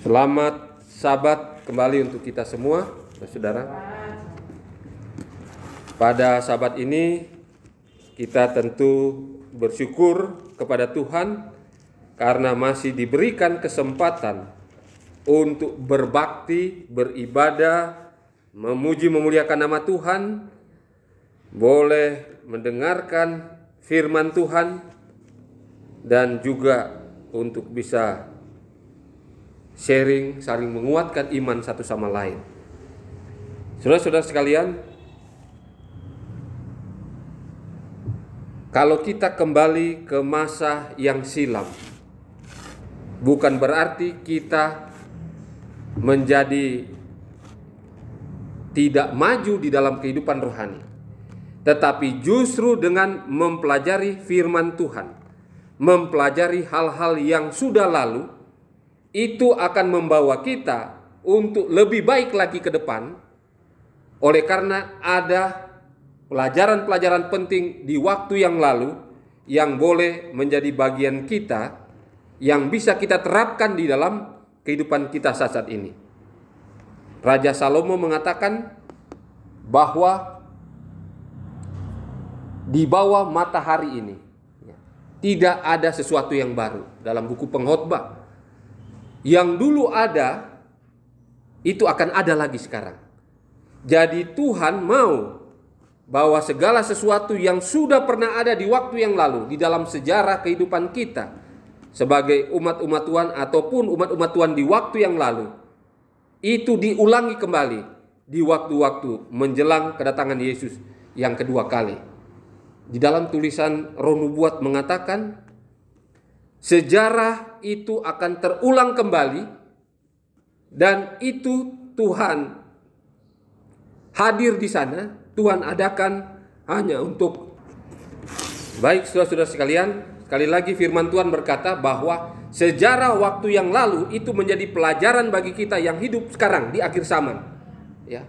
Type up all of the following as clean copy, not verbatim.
Selamat Sabat kembali untuk kita semua, saudara. Pada Sabat ini kita tentu bersyukur kepada Tuhan karena masih diberikan kesempatan untuk berbakti, beribadah, memuji memuliakan nama Tuhan, boleh mendengarkan firman Tuhan, dan juga untuk bisa sharing, saling menguatkan iman satu sama lain. Saudara-saudara sekalian, kalau kita kembali ke masa yang silam, bukan berarti kita menjadi tidak maju di dalam kehidupan rohani, tetapi justru dengan mempelajari firman Tuhan, mempelajari hal-hal yang sudah lalu, itu akan membawa kita untuk lebih baik lagi ke depan. Oleh karena ada pelajaran-pelajaran penting di waktu yang lalu yang boleh menjadi bagian kita, yang bisa kita terapkan di dalam kehidupan kita saat ini. Raja Salomo mengatakan bahwa di bawah matahari ini tidak ada sesuatu yang baru. Dalam buku Pengkhotbah, yang dulu ada itu akan ada lagi sekarang. Jadi Tuhan mau bahwa segala sesuatu yang sudah pernah ada di waktu yang lalu, di dalam sejarah kehidupan kita sebagai umat-umat Tuhan ataupun umat-umat Tuhan di waktu yang lalu, itu diulangi kembali di waktu-waktu menjelang kedatangan Yesus yang kedua kali. Di dalam tulisan Roh Nubuat mengatakan sejarah itu akan terulang kembali, dan itu Tuhan hadir di sana. Tuhan adakan hanya untuk baik. Saudara-saudara sekalian, sekali lagi firman Tuhan berkata bahwa sejarah waktu yang lalu itu menjadi pelajaran bagi kita yang hidup sekarang di akhir zaman. Ya.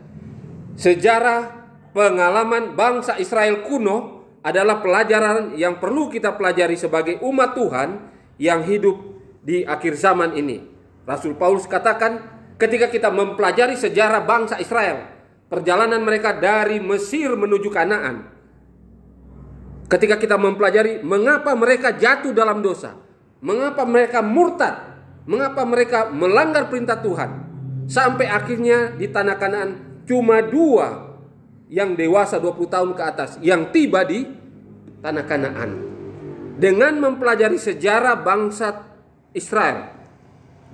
Sejarah pengalaman bangsa Israel kuno adalah pelajaran yang perlu kita pelajari sebagai umat Tuhan yang hidup di akhir zaman ini. Rasul Paulus katakan, ketika kita mempelajari sejarah bangsa Israel, perjalanan mereka dari Mesir menuju Kanaan, ketika kita mempelajari mengapa mereka jatuh dalam dosa, mengapa mereka murtad, mengapa mereka melanggar perintah Tuhan, sampai akhirnya di tanah Kanaan cuma 2 yang dewasa 20 tahun ke atas yang tiba di tanah Kanaan. Dengan mempelajari sejarah bangsa Israel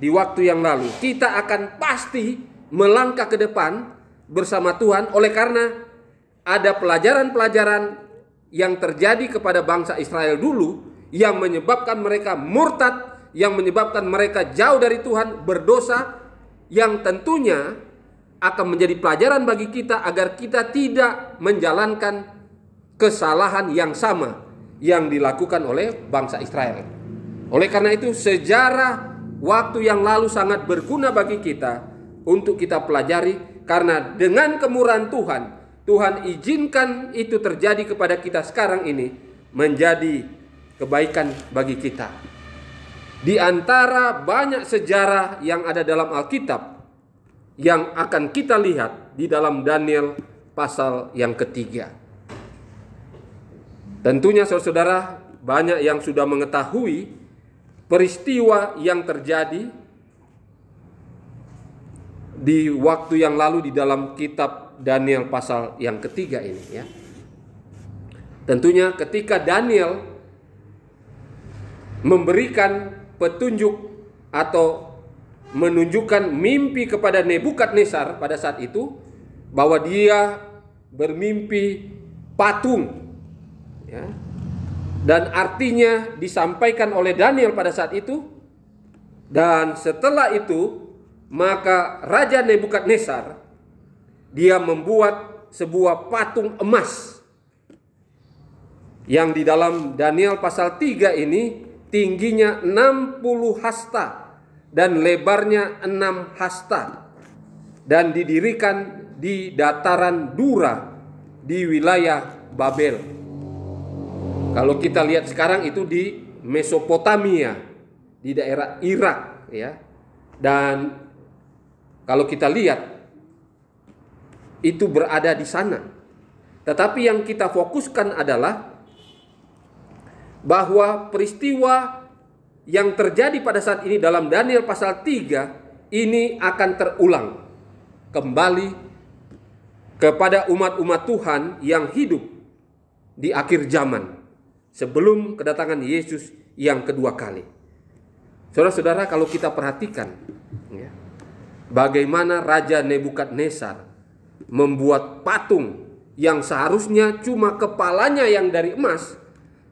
di waktu yang lalu, kita akan pasti melangkah ke depan bersama Tuhan, oleh karena ada pelajaran-pelajaran yang terjadi kepada bangsa Israel dulu yang menyebabkan mereka murtad, yang menyebabkan mereka jauh dari Tuhan, berdosa, yang tentunya akan menjadi pelajaran bagi kita agar kita tidak menjalankan kesalahan yang sama yang dilakukan oleh bangsa Israel. Oleh karena itu sejarah waktu yang lalu sangat berguna bagi kita untuk kita pelajari, karena dengan kemurahan Tuhan, Tuhan izinkan itu terjadi kepada kita sekarang ini menjadi kebaikan bagi kita. Di antara banyak sejarah yang ada dalam Alkitab yang akan kita lihat di dalam Daniel pasal yang ketiga. Tentunya saudara-saudara banyak yang sudah mengetahui peristiwa yang terjadi di waktu yang lalu di dalam kitab Daniel pasal yang ketiga ini, ya. Tentunya ketika Daniel memberikan petunjuk atau menunjukkan mimpi kepada Nebukadnezar pada saat itu, bahwa dia bermimpi patung, ya, dan artinya disampaikan oleh Daniel pada saat itu. Dan setelah itu maka Raja Nebukadnezar dia membuat sebuah patung emas yang di dalam Daniel pasal 3 ini tingginya 60 hasta dan lebarnya 6 hasta, dan didirikan di dataran Dura di wilayah Babel. Kalau kita lihat sekarang itu di Mesopotamia, di daerah Irak, ya. Dan kalau kita lihat, itu berada di sana. Tetapi yang kita fokuskan adalah bahwa peristiwa yang terjadi pada saat ini dalam Daniel pasal 3 ini akan terulang kembali kepada umat-umat Tuhan yang hidup di akhir zaman sebelum kedatangan Yesus yang kedua kali. Saudara-saudara, kalau kita perhatikan ya, bagaimana Raja Nebukadnezar membuat patung yang seharusnya cuma kepalanya yang dari emas,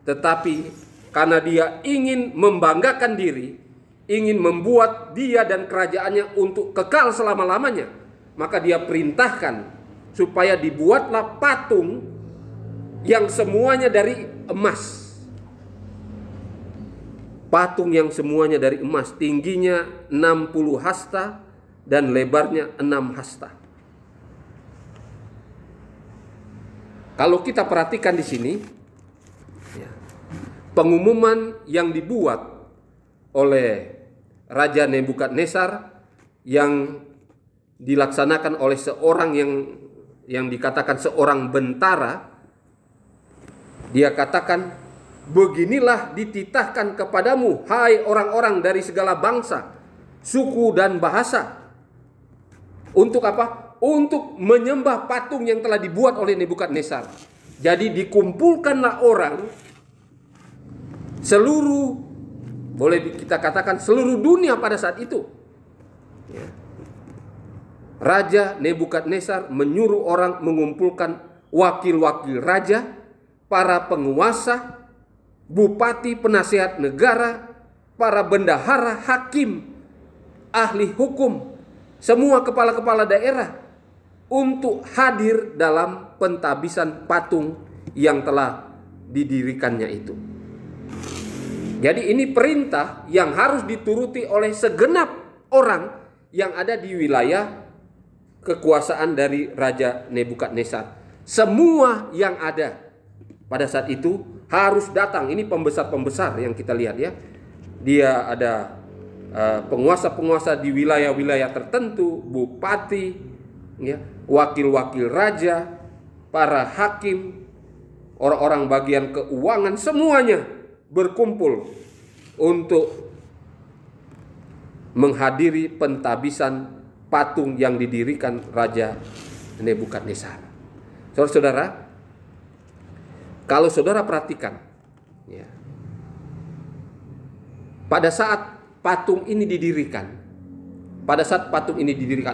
tetapi karena dia ingin membanggakan diri, ingin membuat dia dan kerajaannya untuk kekal selama-lamanya, maka dia perintahkan supaya dibuatlah patung yang semuanya dari emas. Patung yang semuanya dari emas, tingginya 60 hasta dan lebarnya 6 hasta. Kalau kita perhatikan di sini, pengumuman yang dibuat oleh Raja Nebukadnezar yang dilaksanakan oleh seorang yang dikatakan seorang bentara, dia katakan, beginilah dititahkan kepadamu, hai orang-orang dari segala bangsa, suku dan bahasa. Untuk apa? Untuk menyembah patung yang telah dibuat oleh Nebukadnezar. Jadi dikumpulkanlah orang seluruh, boleh kita katakan seluruh dunia pada saat itu. Ya. Raja Nebukadnezar menyuruh orang mengumpulkan wakil-wakil raja, para penguasa, bupati, penasihat negara, para bendahara, hakim, ahli hukum, semua kepala-kepala daerah untuk hadir dalam pentabisan patung yang telah didirikannya itu. Jadi ini perintah yang harus dituruti oleh segenap orang yang ada di wilayah kekuasaan dari Raja Nebukadnezar. Semua yang ada pada saat itu harus datang. Ini pembesar-pembesar yang kita lihat ya. Dia ada penguasa-penguasa di wilayah-wilayah tertentu, bupati, ya, wakil-wakil raja, para hakim, orang-orang bagian keuangan, semuanya berkumpul untuk menghadiri pentabisan patung yang didirikan Raja Nebukadnezar. Saudara-saudara, kalau saudara perhatikan, ya, pada saat patung ini didirikan,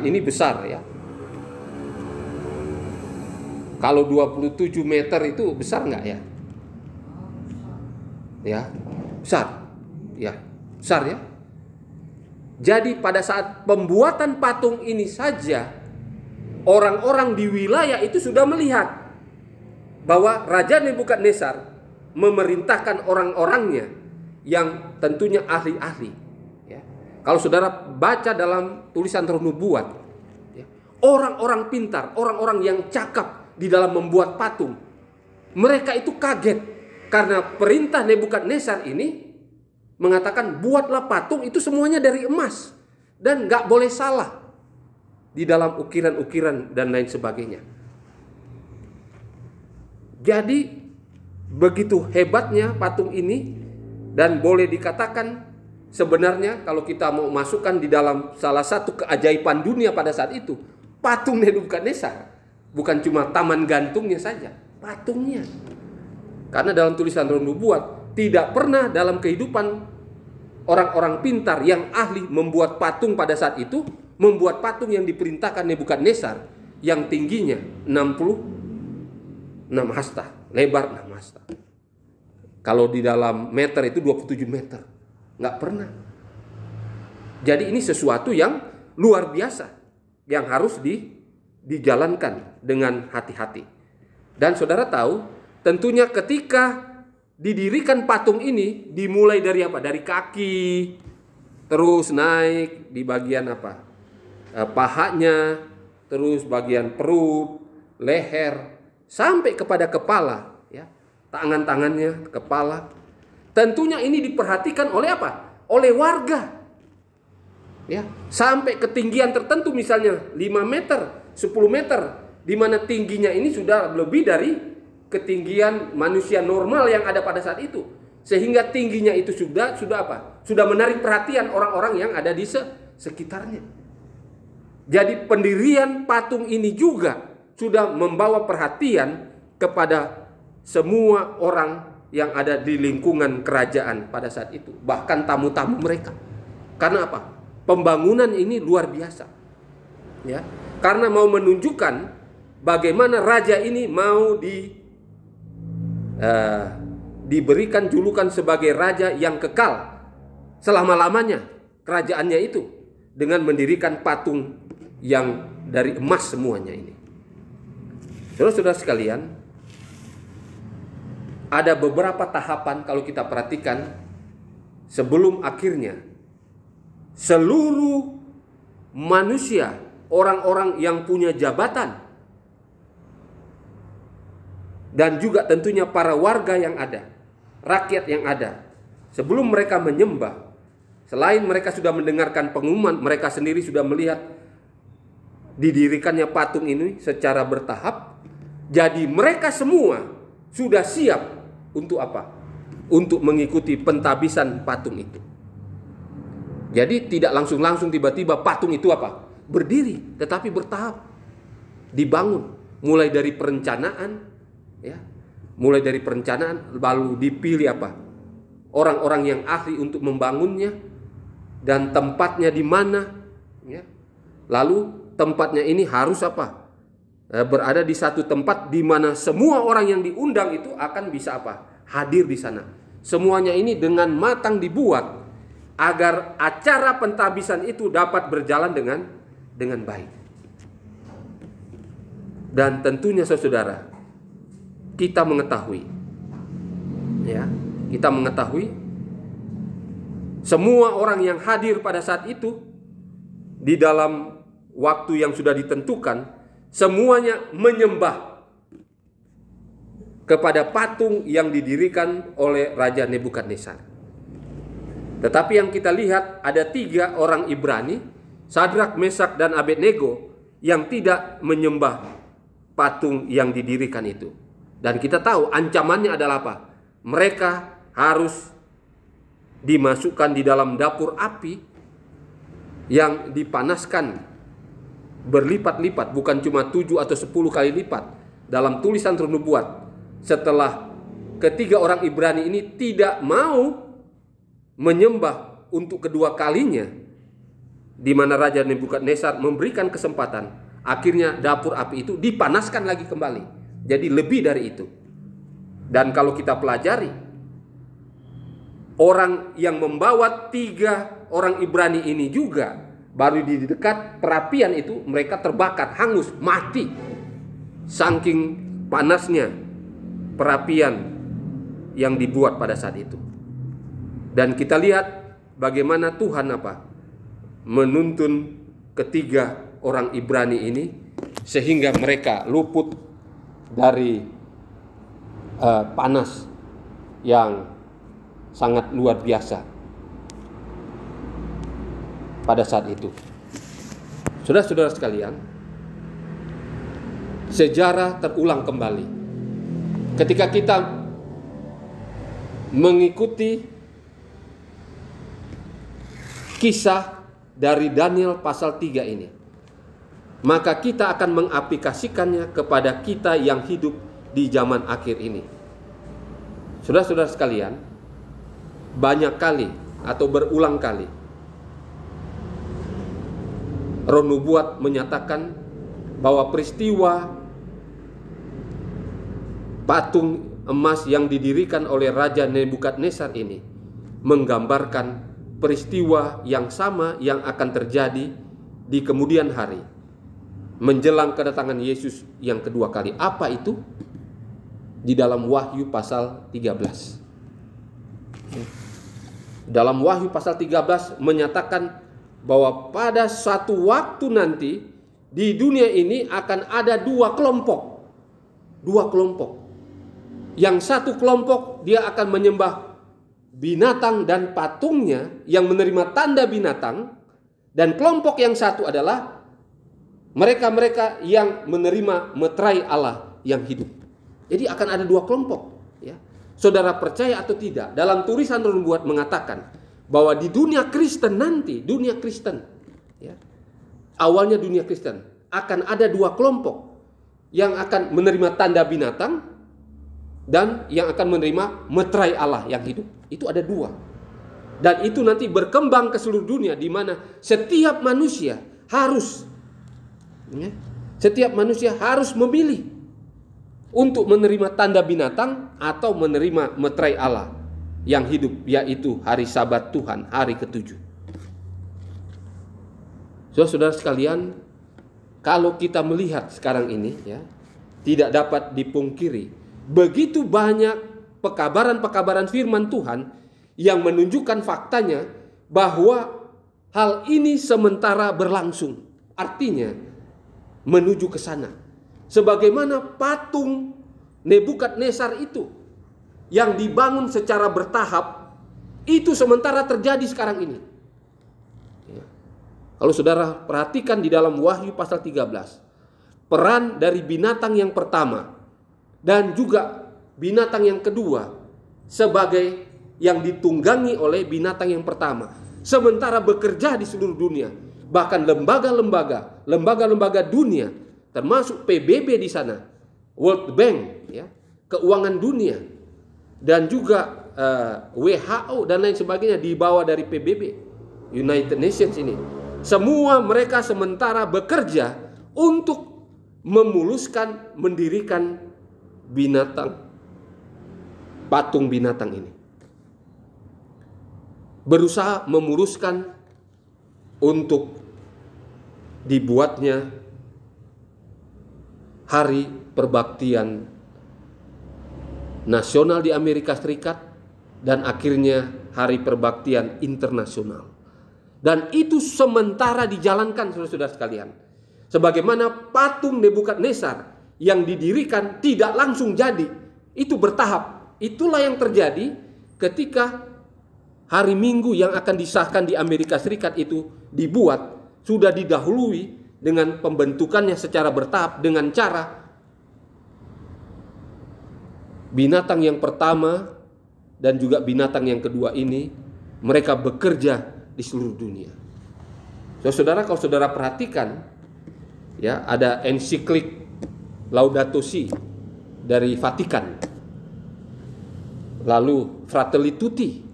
ini besar ya. Kalau 27 meter itu besar nggak ya? Ya, besar. Ya, besar ya. Jadi pada saat pembuatan patung ini saja, orang-orang di wilayah itu sudah melihat bahwa Raja Nebukadnezar memerintahkan orang-orangnya yang tentunya ahli-ahli. Ya. Kalau saudara baca dalam tulisan Roh Nubuat, ya, orang-orang pintar, orang-orang yang cakap di dalam membuat patung, mereka itu kaget karena perintah Nebukadnezar ini mengatakan buatlah patung itu semuanya dari emas dan nggak boleh salah di dalam ukiran-ukiran dan lain sebagainya. Jadi begitu hebatnya patung ini, dan boleh dikatakan sebenarnya kalau kita mau masukkan di dalam salah satu keajaiban dunia pada saat itu, patung Nebukadnezar bukan cuma taman gantungnya saja, patungnya. Karena dalam tulisan Roh Nubuat tidak pernah dalam kehidupan orang-orang pintar yang ahli membuat patung pada saat itu, membuat patung yang diperintahkan Nebukadnezar yang tingginya 66 hasta, lebar 6 hasta. Kalau di dalam meter itu 27 meter. Nggak pernah. Jadi ini sesuatu yang luar biasa yang harus dijalankan dengan hati-hati. Dan saudara tahu, tentunya ketika didirikan patung ini dimulai dari apa? Dari kaki, terus naik di bagian apa? Pahanya, terus bagian perut, leher, sampai kepada kepala, ya. Tangan-tangannya, kepala. Tentunya ini diperhatikan oleh apa? Oleh warga. Ya, sampai ketinggian tertentu misalnya 5 meter, 10 meter, di mana tingginya ini sudah lebih dari ketinggian manusia normal yang ada pada saat itu. Sehingga tingginya itu sudah apa? Sudah menarik perhatian orang-orang yang ada di sekitarnya. Jadi pendirian patung ini juga sudah membawa perhatian kepada semua orang yang ada di lingkungan kerajaan pada saat itu, bahkan tamu-tamu mereka. Karena apa? Pembangunan ini luar biasa, ya, karena mau menunjukkan bagaimana raja ini mau diberikan julukan sebagai raja yang kekal selama-lamanya kerajaannya itu, dengan mendirikan patung yang dari emas semuanya ini. Saudara-saudara sekalian, ada beberapa tahapan kalau kita perhatikan sebelum akhirnya seluruh manusia, orang-orang yang punya jabatan, dan juga tentunya para warga yang ada, rakyat yang ada, sebelum mereka menyembah, selain mereka sudah mendengarkan pengumuman, mereka sendiri sudah melihat didirikannya patung ini secara bertahap. Jadi mereka semua sudah siap untuk apa? Untuk mengikuti pentabisan patung itu. Jadi tidak langsung tiba-tiba patung itu apa? Berdiri, tetapi bertahap. Dibangun mulai dari perencanaan, ya. Mulai dari perencanaan, lalu dipilih apa? Orang-orang yang ahli untuk membangunnya, dan tempatnya di mana, ya. Lalu tempatnya ini harus apa? Berada di satu tempat di mana semua orang yang diundang itu akan bisa apa? Hadir di sana. Semuanya ini dengan matang dibuat agar acara pentabisan itu dapat berjalan dengan baik. Dan tentunya saudara, kita mengetahui, ya, kita mengetahui semua orang yang hadir pada saat itu di dalam waktu yang sudah ditentukan, semuanya menyembah kepada patung yang didirikan oleh Raja Nebukadnezar. Tetapi yang kita lihat ada 3 orang Ibrani, Sadrak, Mesak, dan Abednego, yang tidak menyembah patung yang didirikan itu. Dan kita tahu ancamannya adalah apa? Mereka harus dimasukkan di dalam dapur api yang dipanaskan berlipat-lipat, bukan cuma 7 atau 10 kali lipat. Dalam tulisan Roh Nubuat, setelah ketiga orang Ibrani ini tidak mau menyembah untuk kedua kalinya, di mana Raja Nebukadnezar memberikan kesempatan, akhirnya dapur api itu dipanaskan lagi kembali. Jadi lebih dari itu. Dan kalau kita pelajari, orang yang membawa 3 orang Ibrani ini juga, baru di dekat perapian itu mereka terbakar, hangus, mati. Saking panasnya perapian yang dibuat pada saat itu. Dan kita lihat bagaimana Tuhan apa? Menuntun ketiga orang Ibrani ini sehingga mereka luput dari panas yang sangat luar biasa pada saat itu. Saudara-saudara sekalian, sejarah terulang kembali. Ketika kita mengikuti kisah dari Daniel pasal 3 ini, maka kita akan mengaplikasikannya kepada kita yang hidup di zaman akhir ini. Saudara-saudara sekalian, banyak kali atau berulang kali Roh Nubuat menyatakan bahwa peristiwa patung emas yang didirikan oleh Raja Nebukadnezar ini menggambarkan peristiwa yang sama yang akan terjadi di kemudian hari menjelang kedatangan Yesus yang kedua kali. Apa itu? Di dalam Wahyu pasal 13. Dalam Wahyu pasal 13 menyatakan bahwa pada suatu waktu nanti di dunia ini akan ada 2 kelompok. 2 kelompok. Yang satu kelompok dia akan menyembah binatang dan patungnya yang menerima tanda binatang Dan kelompok yang satu adalah mereka-mereka yang menerima meterai Allah yang hidup. Jadi akan ada dua kelompok. Ya. Saudara percaya atau tidak, dalam tulisan Roh Nubuat mengatakan bahwa di dunia Kristen nanti, dunia Kristen, ya, awalnya dunia Kristen, akan ada dua kelompok yang akan menerima tanda binatang dan yang akan menerima meterai Allah yang hidup. Itu ada dua. Dan itu nanti berkembang ke seluruh dunia, di mana setiap manusia harus, ya, setiap manusia harus memilih untuk menerima tanda binatang atau menerima meterai Allah yang hidup, yaitu hari Sabat Tuhan, hari ke-7. Saudara sekalian, kalau kita melihat sekarang ini, ya, tidak dapat dipungkiri begitu banyak pekabaran-pekabaran firman Tuhan yang menunjukkan faktanya bahwa hal ini sementara berlangsung. Artinya menuju ke sana. Sebagaimana patung Nebukadnezar itu yang dibangun secara bertahap, itu sementara terjadi sekarang ini. Ya. Kalau saudara perhatikan di dalam Wahyu pasal 13, peran dari binatang yang pertama dan juga binatang yang kedua sebagai yang ditunggangi oleh binatang yang pertama, sementara bekerja di seluruh dunia. Bahkan lembaga-lembaga dunia, termasuk PBB di sana, World Bank, ya, keuangan dunia, dan juga WHO dan lain sebagainya di bawah dari PBB, United Nations ini. Semua mereka sementara bekerja untuk memuluskan, mendirikan binatang, patung binatang ini. Berusaha memuluskan untuk dibuatnya hari perbaktian nasional di Amerika Serikat dan akhirnya hari perbaktian internasional. Dan itu sementara dijalankan, saudara-saudara sekalian. Sebagaimana patung Nebukadnezar yang didirikan tidak langsung jadi, itu bertahap. Itulah yang terjadi ketika hari Minggu yang akan disahkan di Amerika Serikat itu dibuat, sudah didahului dengan pembentukannya secara bertahap dengan cara binatang yang pertama dan juga binatang yang kedua ini mereka bekerja di seluruh dunia. Saudara, kalau saudara perhatikan, ya, ada ensiklik Laudato Si dari Vatikan, lalu Fratelli Tutti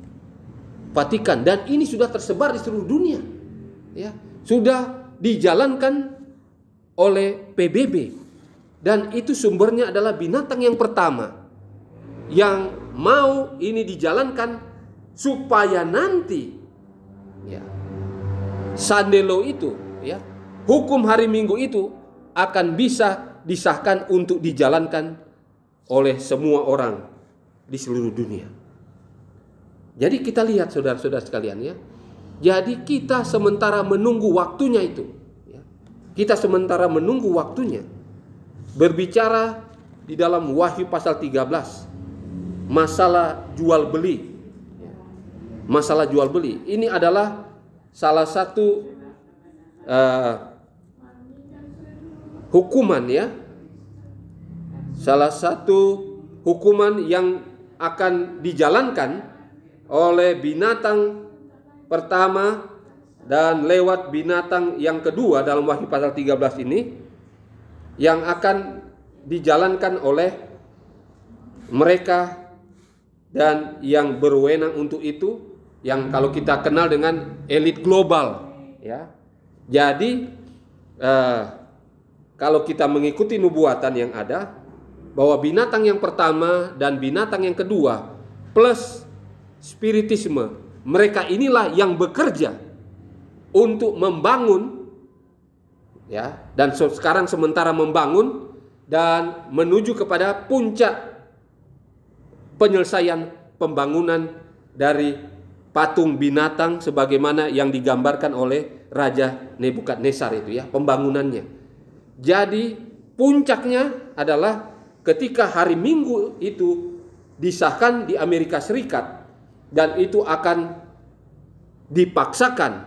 Vatikan, dan ini sudah tersebar di seluruh dunia, ya, sudah dijalankan oleh PBB, dan itu sumbernya adalah binatang yang pertama yang mau ini dijalankan supaya nanti, ya, Sunday Law itu, ya, hukum hari Minggu itu akan bisa disahkan untuk dijalankan oleh semua orang di seluruh dunia. Jadi kita lihat saudara-saudara sekalian, ya. Jadi kita sementara menunggu waktunya itu, ya. Kita sementara menunggu waktunya. Berbicara di dalam Wahyu pasal 13, masalah jual beli. Masalah jual beli. Ini adalah salah satu hukuman, ya. Salah satu hukuman yang akan dijalankan oleh binatang pertama dan lewat binatang yang kedua dalam Wahyu pasal 13 ini, yang akan dijalankan oleh mereka dan yang berwenang untuk itu, yang kalau kita kenal dengan elit global, ya. Jadi kalau kita mengikuti nubuatan yang ada, bahwa binatang yang pertama dan binatang yang kedua plus spiritisme, mereka inilah yang bekerja untuk membangun, ya, dan sekarang sementara membangun dan menuju kepada puncak penyelesaian pembangunan dari patung binatang sebagaimana yang digambarkan oleh Raja Nebukadnezar itu, ya, pembangunannya. Jadi puncaknya adalah ketika hari Minggu itu disahkan di Amerika Serikat, dan itu akan dipaksakan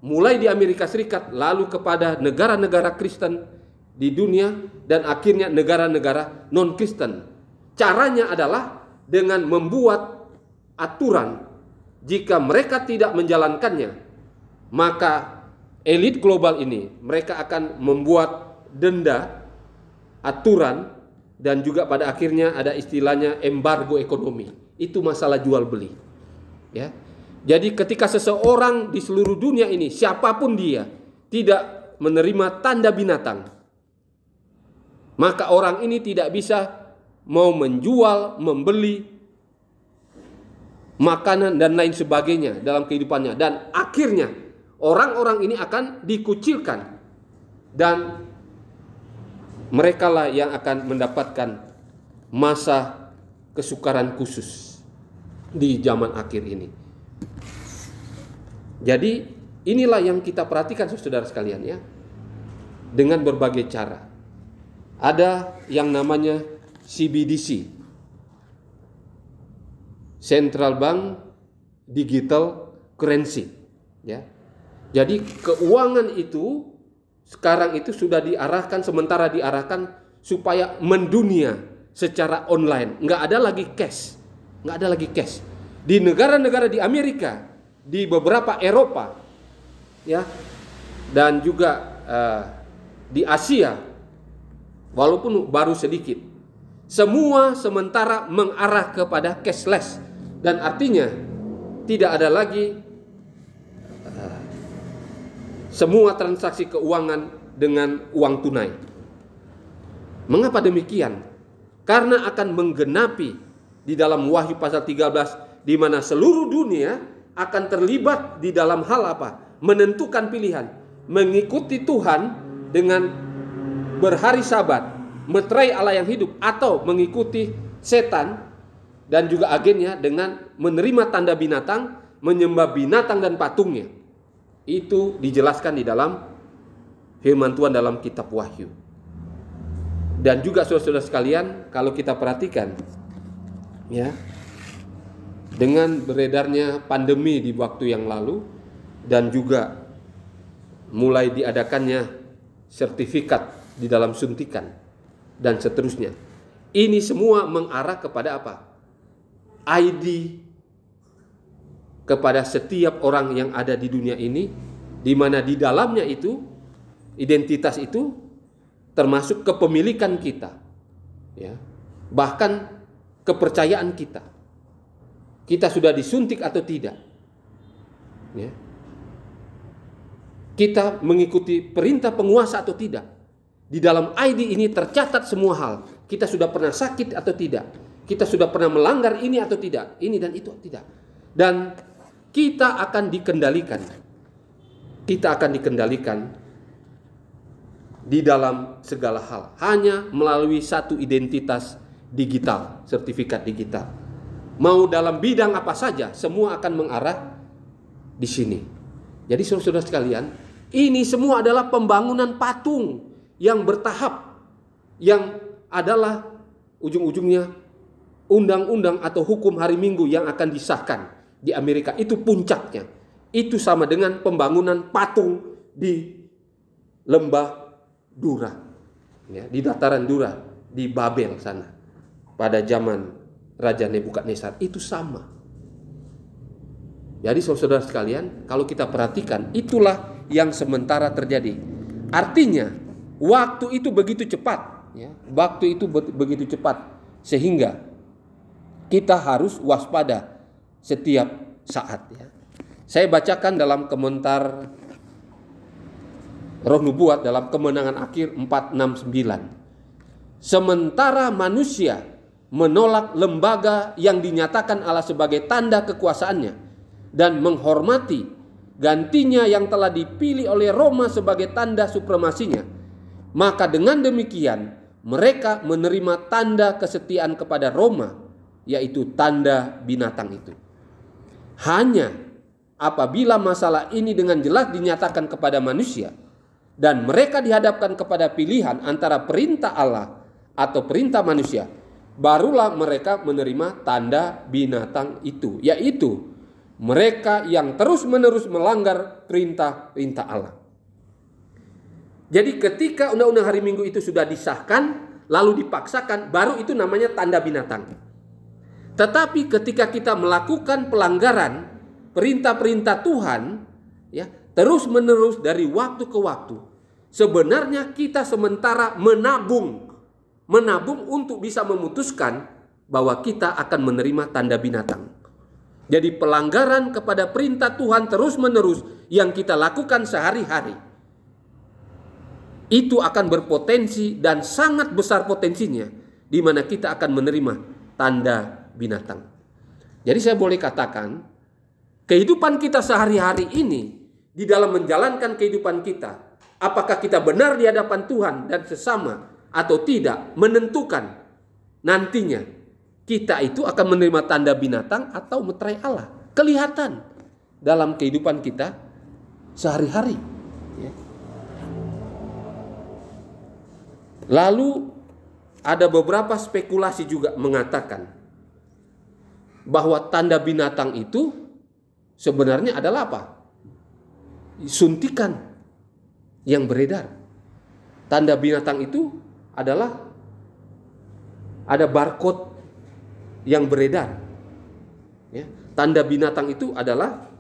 mulai di Amerika Serikat, lalu kepada negara-negara Kristen di dunia, dan akhirnya negara-negara non-Kristen. Caranya adalah dengan membuat aturan. Jika mereka tidak menjalankannya, maka elit global ini, mereka akan membuat denda, aturan, dan juga pada akhirnya ada istilahnya embargo ekonomi. Itu masalah jual beli. Ya. Jadi ketika seseorang di seluruh dunia ini, siapapun dia, tidak menerima tanda binatang, maka orang ini tidak bisa mau menjual, membeli makanan dan lain sebagainya dalam kehidupannya. Dan akhirnya orang-orang ini akan dikucilkan, dan mereka lah yang akan mendapatkan masa kesukaran khusus di zaman akhir ini. Jadi inilah yang kita perhatikan saudara sekalian ya, dengan berbagai cara. Ada yang namanya CBDC, Central Bank Digital Currency, ya. Jadi keuangan itu sekarang itu sudah sementara diarahkan supaya mendunia secara online, nggak ada lagi cash, Di negara-negara di Amerika, di beberapa Eropa, ya, dan juga di Asia, walaupun baru sedikit, semua sementara mengarah kepada cashless, dan artinya tidak ada lagi semua transaksi keuangan dengan uang tunai. Mengapa demikian? Karena akan menggenapi di dalam Wahyu pasal 13, di mana seluruh dunia akan terlibat di dalam hal apa? Menentukan pilihan, mengikuti Tuhan dengan berhari Sabat, meterai Allah yang hidup, atau mengikuti setan dan juga agennya dengan menerima tanda binatang, menyembah binatang dan patungnya. Itu dijelaskan di dalam firman Tuhan dalam kitab Wahyu. Dan juga saudara-saudara sekalian, kalau kita perhatikan ya, dengan beredarnya pandemi di waktu yang lalu, dan juga mulai diadakannya sertifikat di dalam suntikan dan seterusnya, ini semua mengarah kepada apa? ID kepada setiap orang yang ada di dunia ini, di mana di dalamnya itu identitas itu termasuk kepemilikan kita, ya, bahkan kepercayaan kita. Kita sudah disuntik atau tidak, ya. Kita mengikuti perintah penguasa atau tidak. Di dalam ID ini tercatat semua hal. Kita sudah pernah sakit atau tidak. Kita sudah pernah melanggar ini atau tidak. Ini dan itu tidak. Dan kita akan dikendalikan. Kita akan dikendalikan di dalam segala hal. Hanya melalui satu identitas digital, sertifikat digital. Mau dalam bidang apa saja, semua akan mengarah di sini. Jadi saudara-saudara sekalian, ini semua adalah pembangunan patung yang bertahap, yang adalah ujung-ujungnya undang-undang atau hukum hari Minggu yang akan disahkan di Amerika. Itu puncaknya. Itu sama dengan pembangunan patung di lembah Dura, ya, di dataran Dura di Babel sana pada zaman Raja Nebukadnezar. Itu sama. Jadi saudara sekalian, kalau kita perhatikan, itulah yang sementara terjadi. Artinya waktu itu begitu cepat, ya, waktu itu begitu cepat, sehingga kita harus waspada setiap saat, ya. Saya bacakan dalam komentar Roh Nubuat dalam Kemenangan Akhir 469. Sementara manusia menolak lembaga yang dinyatakan Allah sebagai tanda kekuasaannya dan menghormati gantinya yang telah dipilih oleh Roma sebagai tanda supremasinya, maka dengan demikian mereka menerima tanda kesetiaan kepada Roma, yaitu tanda binatang itu. Hanya apabila masalah ini dengan jelas dinyatakan kepada manusia dan mereka dihadapkan kepada pilihan antara perintah Allah atau perintah manusia, barulah mereka menerima tanda binatang itu, yaitu mereka yang terus-menerus melanggar perintah-perintah Allah. Jadi ketika undang-undang hari Minggu itu sudah disahkan, lalu dipaksakan, baru itu namanya tanda binatang. Tetapi ketika kita melakukan pelanggaran perintah-perintah Tuhan, ya, terus-menerus dari waktu ke waktu, sebenarnya kita sementara menabung untuk bisa memutuskan bahwa kita akan menerima tanda binatang. Jadi pelanggaran kepada perintah Tuhan terus-menerus yang kita lakukan sehari-hari, itu akan berpotensi dan sangat besar potensinya di mana kita akan menerima tanda binatang. Jadi saya boleh katakan, kehidupan kita sehari-hari ini di dalam menjalankan kehidupan kita, apakah kita benar di hadapan Tuhan dan sesama atau tidak, menentukan nantinya kita itu akan menerima tanda binatang atau meterai Allah. Kelihatan dalam kehidupan kita sehari-hari. Lalu ada beberapa spekulasi juga mengatakan bahwa tanda binatang itu sebenarnya adalah apa? Suntikan yang beredar. Tanda binatang itu adalah ada barcode yang beredar. Ya, tanda binatang itu adalah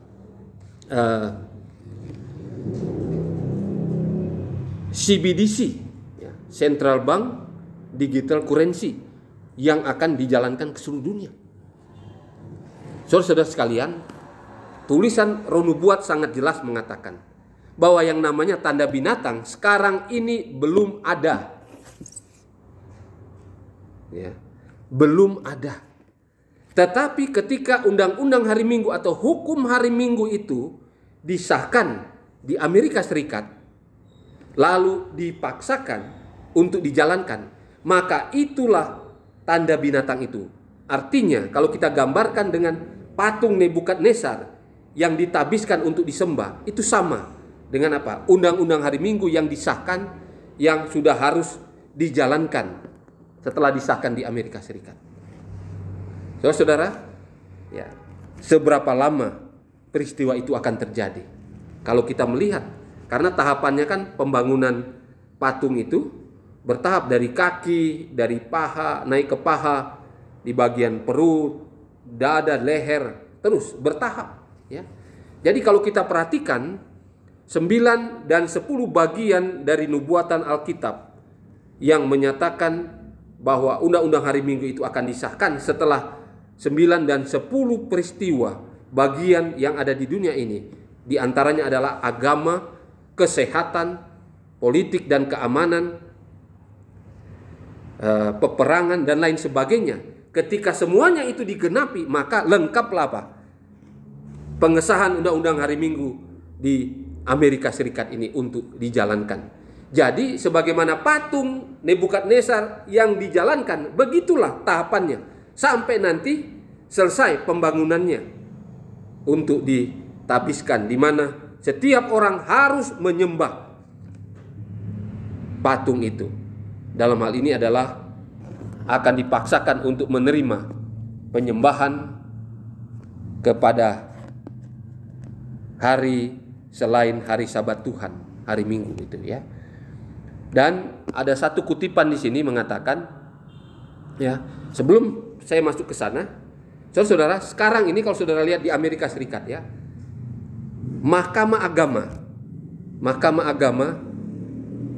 CBDC. Central Bank Digital Currency yang akan dijalankan ke seluruh dunia. Saudara-saudara sekalian, tulisan Roh Nubuat sangat jelas mengatakan bahwa yang namanya tanda binatang sekarang ini belum ada. Ya, belum ada. Tetapi ketika undang-undang hari Minggu atau hukum hari Minggu itu disahkan di Amerika Serikat, lalu dipaksakan untuk dijalankan, maka itulah tanda binatang itu. Artinya kalau kita gambarkan dengan patung Nebukadnezar yang ditabiskan untuk disembah, itu sama dengan apa? Undang-undang hari Minggu yang disahkan, yang sudah harus dijalankan setelah disahkan di Amerika Serikat. Saudara-saudara, ya, seberapa lama peristiwa itu akan terjadi? Kalau kita melihat, karena tahapannya kan pembangunan patung itu bertahap dari kaki, dari paha, naik ke paha, di bagian perut, dada, leher, terus bertahap. Ya. Jadi kalau kita perhatikan, 9 dan 10 bagian dari nubuatan Alkitab yang menyatakan bahwa undang-undang hari Minggu itu akan disahkan setelah 9 dan 10 peristiwa bagian yang ada di dunia ini. Di antaranya adalah agama, kesehatan, politik dan keamanan, peperangan dan lain sebagainya. Ketika semuanya itu digenapi, maka lengkaplah apa? Pengesahan undang-undang hari Minggu di Amerika Serikat ini untuk dijalankan. Jadi sebagaimana patung Nebukadnezar yang dijalankan, begitulah tahapannya sampai nanti selesai pembangunannya untuk ditabiskan, di mana setiap orang harus menyembah patung itu. Dalam hal ini adalah akan dipaksakan untuk menerima penyembahan kepada hari selain hari Sabat Tuhan, hari Minggu itu ya. Dan ada satu kutipan di sini mengatakan, ya, sebelum saya masuk ke sana, saudara, sekarang ini kalau saudara lihat di Amerika Serikat ya, Mahkamah Agama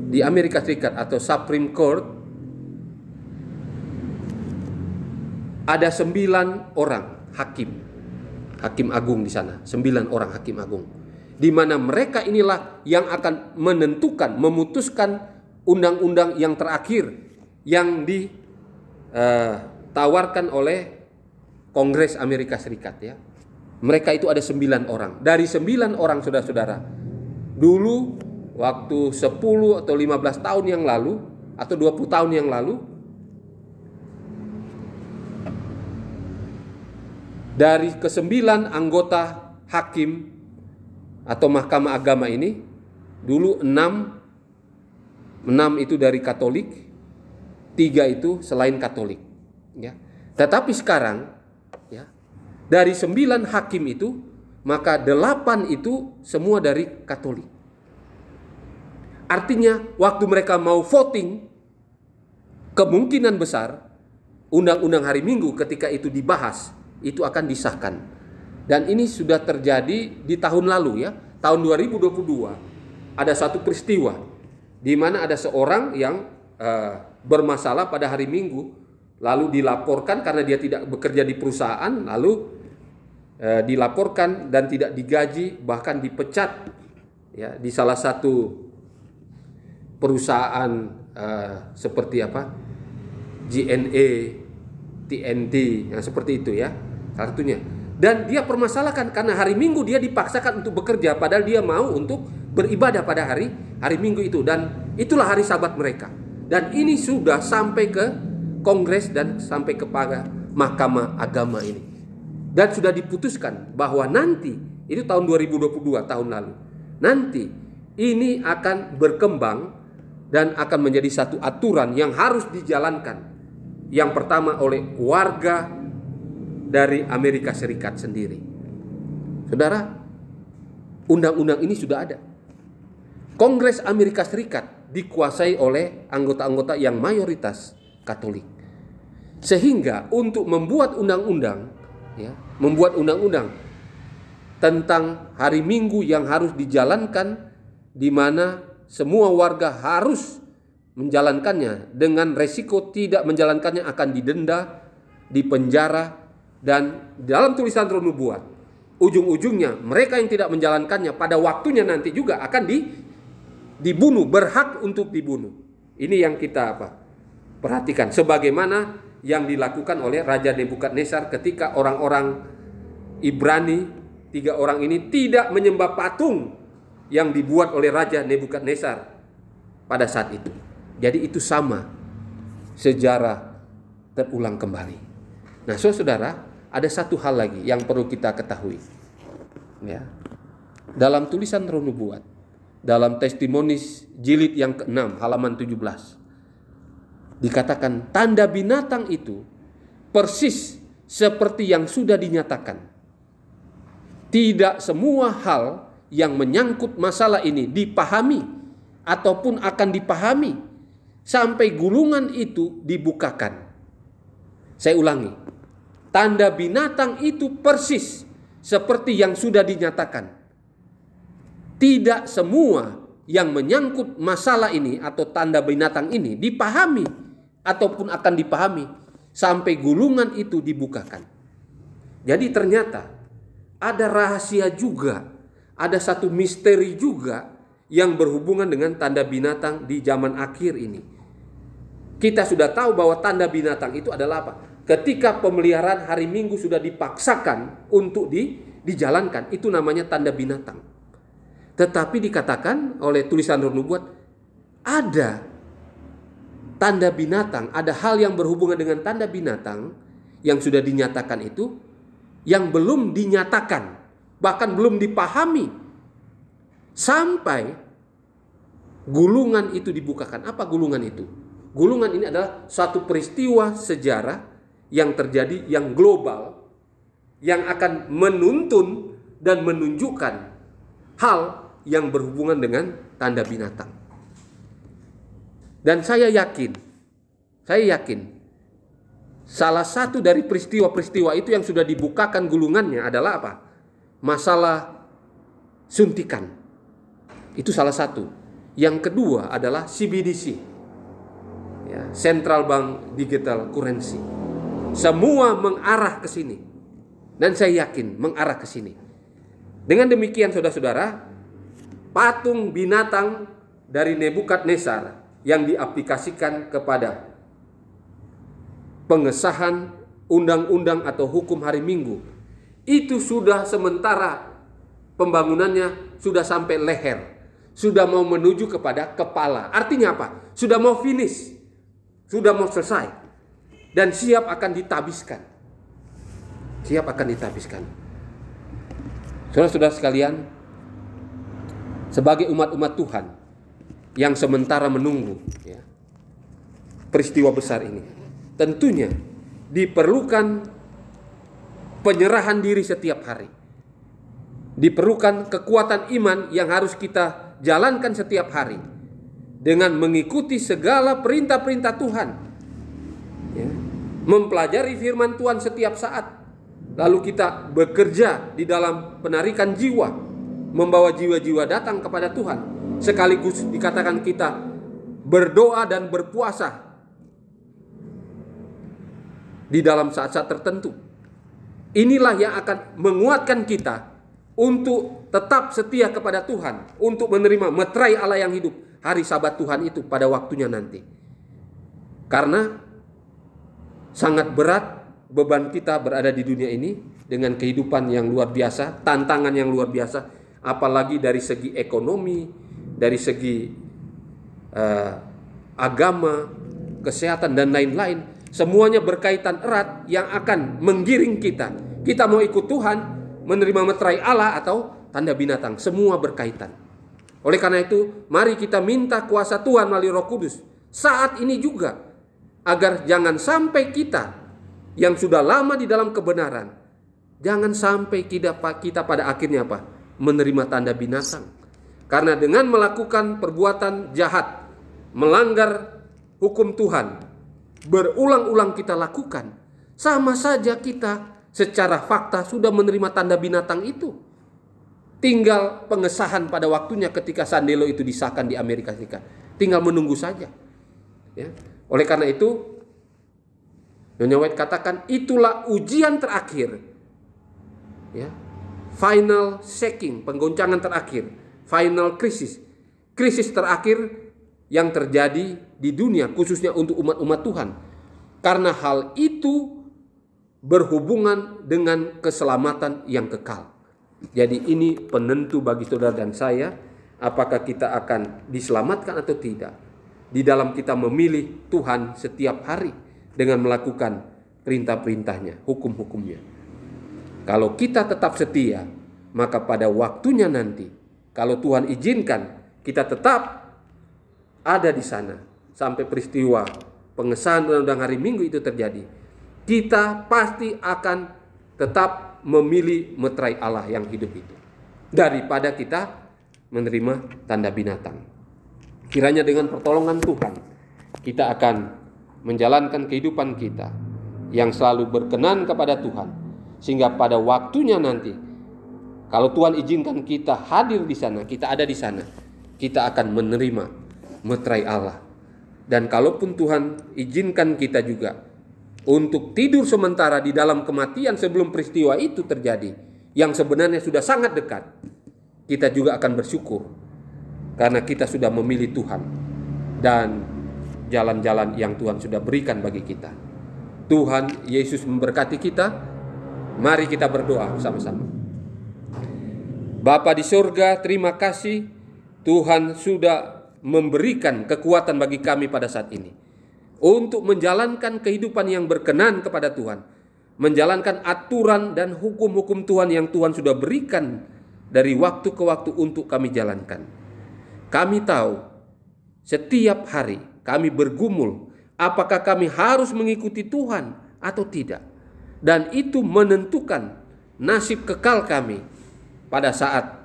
di Amerika Serikat atau Supreme Court ada 9 orang hakim agung di sana, 9 orang hakim agung, di mana mereka inilah yang akan menentukan, memutuskan undang-undang yang terakhir yang ditawarkan oleh Kongres Amerika Serikat ya. Mereka itu ada 9 orang. Dari 9 orang saudara-saudara, dulu waktu 10 atau 15 tahun yang lalu atau 20 tahun yang lalu, dari ke-9 anggota hakim atau mahkamah agama ini, dulu 6 itu dari Katolik, 3 itu selain Katolik ya. Tetapi sekarang ya, dari 9 hakim itu maka 8 itu semua dari Katolik. Artinya waktu mereka mau voting, kemungkinan besar undang-undang hari Minggu ketika itu dibahas, itu akan disahkan. Dan ini sudah terjadi di tahun lalu ya, tahun 2022. Ada satu peristiwa di mana ada seorang yang bermasalah pada hari Minggu, lalu dilaporkan karena dia tidak bekerja di perusahaan, lalu dilaporkan dan tidak digaji, bahkan dipecat ya di salah satu perusahaan seperti apa, JNE, TNT, yang seperti itu ya, salah satunya. Dan dia permasalahkan karena hari Minggu dia dipaksakan untuk bekerja, padahal dia mau untuk beribadah pada hari Minggu itu, dan itulah hari Sabat mereka. Dan ini sudah sampai ke Kongres dan sampai kepada Mahkamah Agama ini. Dan sudah diputuskan bahwa nanti, itu tahun 2022, tahun lalu, nanti ini akan berkembang dan akan menjadi satu aturan yang harus dijalankan. Yang pertama oleh warga dari Amerika Serikat sendiri. Saudara, undang-undang ini sudah ada. Kongres Amerika Serikat dikuasai oleh anggota-anggota yang mayoritas Katolik. Sehingga untuk membuat undang-undang, ya, membuat undang-undang tentang hari Minggu yang harus dijalankan, di mana semua warga harus menjalankannya, dengan resiko tidak menjalankannya akan didenda, dipenjara, dan dalam tulisan Roh Nubuat ujung-ujungnya mereka yang tidak menjalankannya pada waktunya nanti juga akan dibunuh, berhak untuk dibunuh. Ini yang kita perhatikan, sebagaimana yang dilakukan oleh Raja Nebukadnezar ketika orang-orang Ibrani, 3 orang ini tidak menyembah patung yang dibuat oleh Raja Nebukadnezar pada saat itu. Jadi itu sama, sejarah terulang kembali. Nah, saudara, ada satu hal lagi yang perlu kita ketahui. Ya. Dalam tulisan Roh Nubuat, dalam Testimonis jilid yang ke-6 halaman 17, dikatakan tanda binatang itu persis seperti yang sudah dinyatakan. Tidak semua hal yang menyangkut masalah ini dipahami ataupun akan dipahami sampai gulungan itu dibukakan. Saya ulangi, tanda binatang itu persis seperti yang sudah dinyatakan. Tidak semua yang menyangkut masalah ini atau tanda binatang ini dipahami ataupun akan dipahami sampai gulungan itu dibukakan. Jadi ternyata ada rahasia juga, ada satu misteri juga yang berhubungan dengan tanda binatang di zaman akhir ini. Kita sudah tahu bahwa tanda binatang itu adalah apa? Ketika pemeliharaan hari Minggu sudah dipaksakan untuk dijalankan, itu namanya tanda binatang. Tetapi dikatakan oleh tulisan Roh Nubuat, ada tanda binatang, ada hal yang berhubungan dengan tanda binatang yang sudah dinyatakan itu, yang belum dinyatakan, bahkan belum dipahami sampai gulungan itu dibukakan. Apa gulungan itu? Gulungan ini adalah suatu peristiwa sejarah yang terjadi, yang global, yang akan menuntun dan menunjukkan hal yang berhubungan dengan tanda binatang. Dan saya yakin salah satu dari peristiwa-peristiwa itu yang sudah dibukakan gulungannya adalah apa? Masalah suntikan. Itu salah satu. Yang kedua adalah CBDC, ya, Central Bank Digital Currency. Semua mengarah ke sini. Dan saya yakin mengarah ke sini. Dengan demikian saudara-saudara, patung binatang dari Nebukadnezar yang diaplikasikan kepada pengesahan undang-undang atau hukum hari Minggu, itu sudah sementara pembangunannya sudah sampai leher, sudah mau menuju kepada kepala. Artinya apa? Sudah mau finish, sudah mau selesai, dan siap akan ditabiskan. Siap akan ditabiskan. Saudara-saudara sekalian, sebagai umat-umat Tuhan yang sementara menunggu, ya, peristiwa besar ini, tentunya diperlukan penyerahan diri setiap hari. Diperlukan kekuatan iman yang harus kita jalankan setiap hari dengan mengikuti segala perintah-perintah Tuhan, ya. Mempelajari firman Tuhan setiap saat, lalu kita bekerja di dalam penarikan jiwa, membawa jiwa-jiwa datang kepada Tuhan, sekaligus dikatakan kita berdoa dan berpuasa di dalam saat-saat tertentu. Inilah yang akan menguatkan kita untuk tetap setia kepada Tuhan, untuk menerima meterai Allah yang hidup, hari Sabat Tuhan itu pada waktunya nanti. Karena sangat berat beban kita berada di dunia ini dengan kehidupan yang luar biasa, tantangan yang luar biasa, apalagi dari segi ekonomi, dari segi agama, kesehatan dan lain-lain. Semuanya berkaitan erat yang akan menggiring kita. Kita mau ikut Tuhan, menerima meterai Allah atau tanda binatang, semua berkaitan. Oleh karena itu, mari kita minta kuasa Tuhan melalui Roh Kudus saat ini juga, agar jangan sampai kita yang sudah lama di dalam kebenaran, jangan sampai kita pada akhirnya apa? Menerima tanda binatang. Karena dengan melakukan perbuatan jahat, melanggar hukum Tuhan, berulang-ulang kita lakukan, sama saja kita secara fakta sudah menerima tanda binatang itu. Tinggal pengesahan pada waktunya ketika Sandelo itu disahkan di Amerika Serikat. Tinggal menunggu saja. Ya. Oleh karena itu, Nyonya White katakan itulah ujian terakhir. Ya. Final shaking, penggoncangan terakhir. Final krisis. Krisis terakhir yang terjadi di dunia, khususnya untuk umat-umat Tuhan. Karena hal itu berhubungan dengan keselamatan yang kekal. Jadi ini penentu bagi saudara dan saya, apakah kita akan diselamatkan atau tidak. Di dalam kita memilih Tuhan setiap hari dengan melakukan perintah-perintahnya, hukum-hukumnya. Kalau kita tetap setia, maka pada waktunya nanti, kalau Tuhan izinkan, kita tetap ada di sana sampai peristiwa pengesahan undang-undang hari Minggu itu terjadi. Kita pasti akan tetap memilih meterai Allah yang hidup itu, daripada kita menerima tanda binatang. Kiranya dengan pertolongan Tuhan, kita akan menjalankan kehidupan kita yang selalu berkenan kepada Tuhan, sehingga pada waktunya nanti, kalau Tuhan izinkan kita hadir di sana, kita ada di sana, kita akan menerima meterai Allah. Dan kalaupun Tuhan izinkan kita juga untuk tidur sementara di dalam kematian sebelum peristiwa itu terjadi, yang sebenarnya sudah sangat dekat, kita juga akan bersyukur karena kita sudah memilih Tuhan dan jalan-jalan yang Tuhan sudah berikan bagi kita. Tuhan Yesus memberkati kita. Mari kita berdoa bersama-sama. Bapa di surga, terima kasih Tuhan sudah memberikan kekuatan bagi kami pada saat ini untuk menjalankan kehidupan yang berkenan kepada Tuhan, menjalankan aturan dan hukum-hukum Tuhan yang Tuhan sudah berikan dari waktu ke waktu untuk kami jalankan. Kami tahu setiap hari kami bergumul apakah kami harus mengikuti Tuhan atau tidak, dan itu menentukan nasib kekal kami pada saat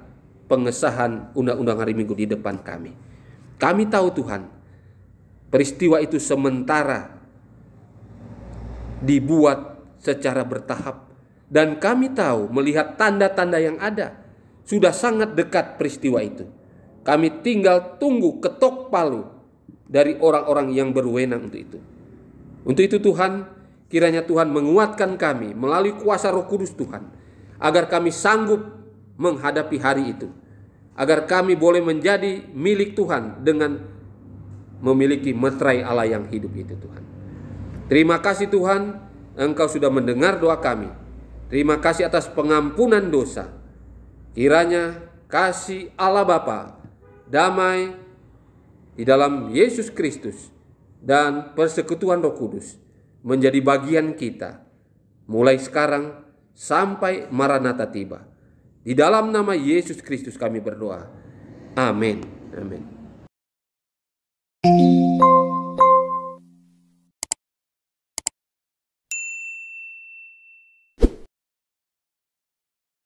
pengesahan undang-undang hari Minggu di depan kami. Kami tahu Tuhan, peristiwa itu sementara dibuat secara bertahap. Dan kami tahu melihat tanda-tanda yang ada, sudah sangat dekat peristiwa itu. Kami tinggal tunggu ketok palu dari orang-orang yang berwenang untuk itu. Untuk itu Tuhan, kiranya Tuhan menguatkan kami melalui kuasa Roh Kudus Tuhan, agar kami sanggup menghadapi hari itu. Agar kami boleh menjadi milik Tuhan dengan memiliki meterai Allah yang hidup itu Tuhan. Terima kasih Tuhan, Engkau sudah mendengar doa kami. Terima kasih atas pengampunan dosa. Kiranya kasih Allah Bapa, damai di dalam Yesus Kristus, dan persekutuan Roh Kudus menjadi bagian kita mulai sekarang sampai Maranatha tiba. Di dalam nama Yesus Kristus kami berdoa. Amin. Amin.